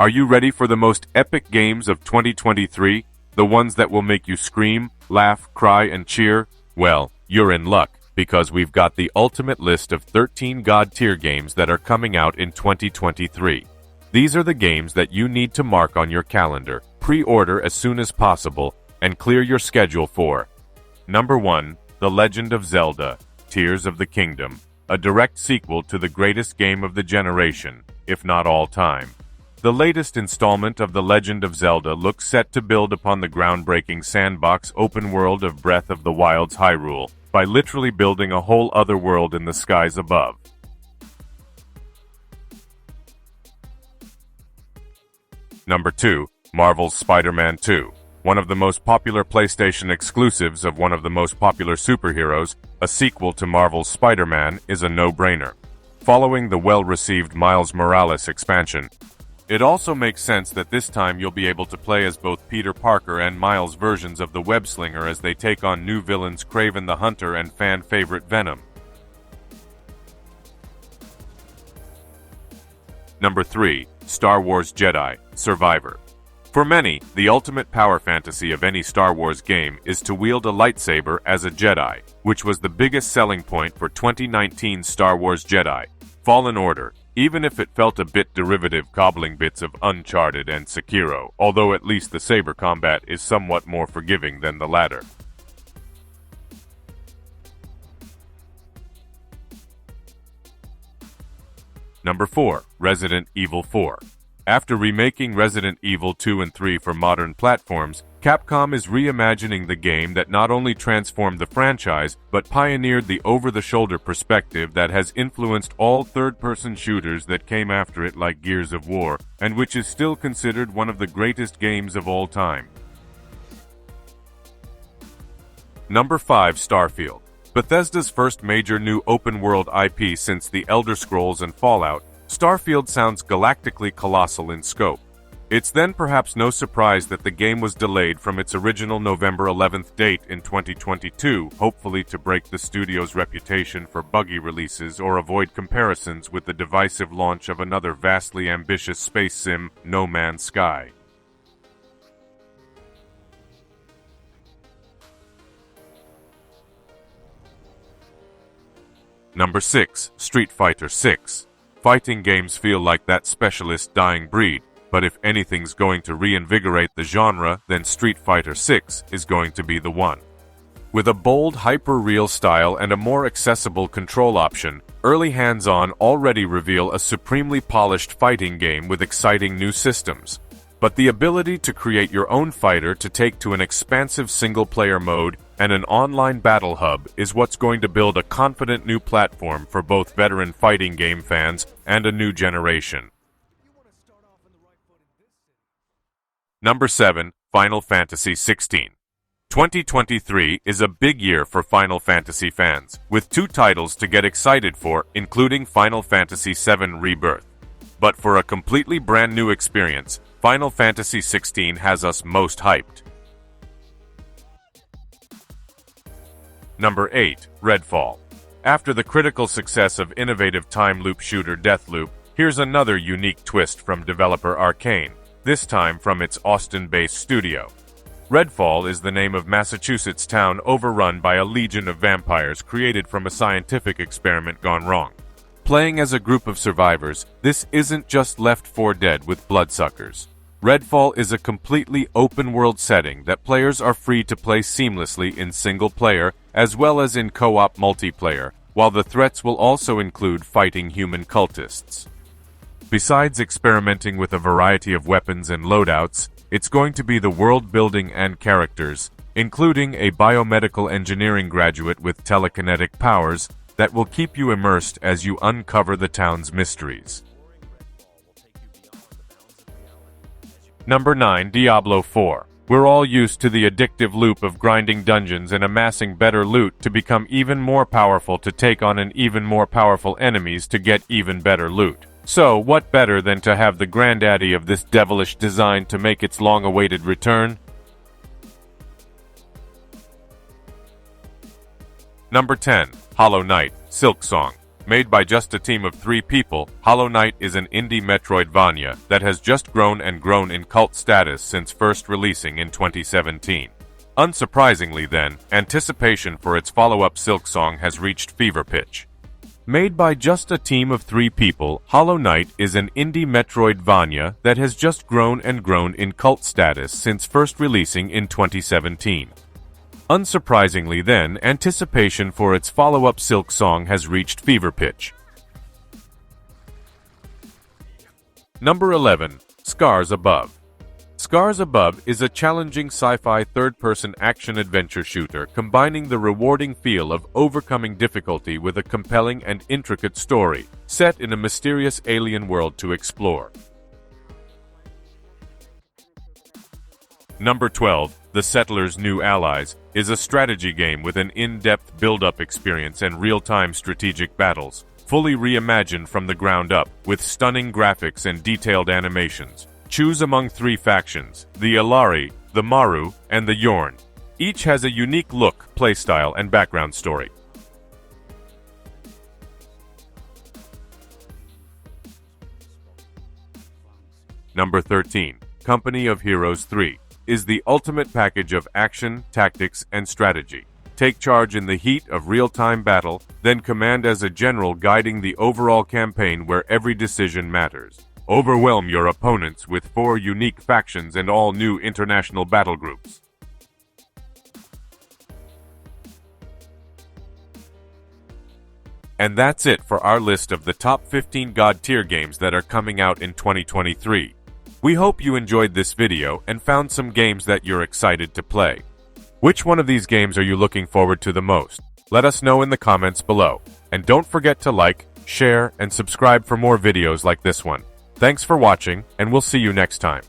Are you ready for the most epic games of 2023? The ones that will make you scream, laugh, cry, and cheer? Well, you're in luck, because we've got the ultimate list of 13 God-tier games that are coming out in 2023. These are the games that you need to mark on your calendar, pre-order as soon as possible, and clear your schedule for. Number 1. The Legend of Zelda: Tears of the Kingdom, a direct sequel to the greatest game of the generation, if not all time. The latest installment of The Legend of Zelda looks set to build upon the groundbreaking sandbox open world of Breath of the Wild's Hyrule, by literally building a whole other world in the skies above. Number 2. Marvel's Spider-Man 2. One of the most popular PlayStation exclusives of one of the most popular superheroes, a sequel to Marvel's Spider-Man is a no-brainer. Following the well-received Miles Morales expansion, it also makes sense that this time you'll be able to play as both Peter Parker and Miles' versions of the Web-Slinger as they take on new villains Kraven the Hunter and fan-favorite Venom. Number 3. Star Wars Jedi: Survivor. For many, the ultimate power fantasy of any Star Wars game is to wield a lightsaber as a Jedi, which was the biggest selling point for 2019 Star Wars Jedi: Fallen Order, even if it felt a bit derivative cobbling bits of Uncharted and Sekiro, although at least the saber combat is somewhat more forgiving than the latter. Number 4. Resident Evil 4. After remaking Resident Evil 2 and 3 for modern platforms, Capcom is reimagining the game that not only transformed the franchise, but pioneered the over-the-shoulder perspective that has influenced all third-person shooters that came after it like Gears of War, and which is still considered one of the greatest games of all time. Number 5. Starfield. Bethesda's first major new open-world IP since The Elder Scrolls and Fallout, Starfield sounds galactically colossal in scope. It's then perhaps no surprise that the game was delayed from its original November 11th date in 2022, hopefully to break the studio's reputation for buggy releases or avoid comparisons with the divisive launch of another vastly ambitious space sim, No Man's Sky. Number 6. Street Fighter 6. Fighting games feel like that specialist dying breed, but if anything's going to reinvigorate the genre, then Street Fighter 6 is going to be the one. With a bold, hyper-real style and a more accessible control option, early hands-on already reveal a supremely polished fighting game with exciting new systems. But the ability to create your own fighter to take to an expansive single-player mode and an online battle hub is what's going to build a confident new platform for both veteran fighting game fans and a new generation. Number 7. Final Fantasy XVI. 2023 is a big year for Final Fantasy fans, with 2 titles to get excited for, including Final Fantasy VII Rebirth. But for a completely brand new experience, Final Fantasy XVI has us most hyped. Number 8. Redfall. After the critical success of innovative time loop shooter Deathloop, here's another unique twist from developer Arcane, this time from its Austin-based studio. Redfall is the name of Massachusetts town overrun by a legion of vampires created from a scientific experiment gone wrong. Playing as a group of survivors, this isn't just Left 4 Dead with bloodsuckers. Redfall is a completely open-world setting that players are free to play seamlessly in single-player as well as in co-op multiplayer, while the threats will also include fighting human cultists. Besides experimenting with a variety of weapons and loadouts, it's going to be the world-building and characters, including a biomedical engineering graduate with telekinetic powers, that will keep you immersed as you uncover the town's mysteries. Number 9. Diablo 4. We're all used to the addictive loop of grinding dungeons and amassing better loot to become even more powerful to take on an even more powerful enemies to get even better loot. So, what better than to have the granddaddy of this devilish design to make its long-awaited return? Number 10. Hollow Knight: Silksong. Made by just a team of 3 people, Hollow Knight is an indie Metroidvania that has just grown and grown in cult status since first releasing in 2017. Unsurprisingly then, anticipation for its follow-up Silksong has reached fever pitch. Made by just a team of 3 people, Hollow Knight is an indie Metroidvania that has just grown and grown in cult status since first releasing in 2017. Unsurprisingly then, anticipation for its follow-up Silksong has reached fever pitch. Number 11. Scars Above. Scars Above is a challenging sci-fi third-person action-adventure shooter combining the rewarding feel of overcoming difficulty with a compelling and intricate story, set in a mysterious alien world to explore. Number 12. The Settlers' New Allies is a strategy game with an in-depth build-up experience and real-time strategic battles, fully reimagined from the ground up, with stunning graphics and detailed animations. Choose among 3 factions, the Alari, the Maru, and the Yorn. Each has a unique look, playstyle, and background story. Number 13. Company of Heroes 3 is the ultimate package of action, tactics, and strategy. Take charge in the heat of real-time battle, then command as a general guiding the overall campaign where every decision matters. Overwhelm your opponents with 4 unique factions and all new international battle groups. And that's it for our list of the top 15 God tier games that are coming out in 2023. We hope you enjoyed this video and found some games that you're excited to play. Which one of these games are you looking forward to the most? Let us know in the comments below. And don't forget to like, share, and subscribe for more videos like this one. Thanks for watching, and we'll see you next time.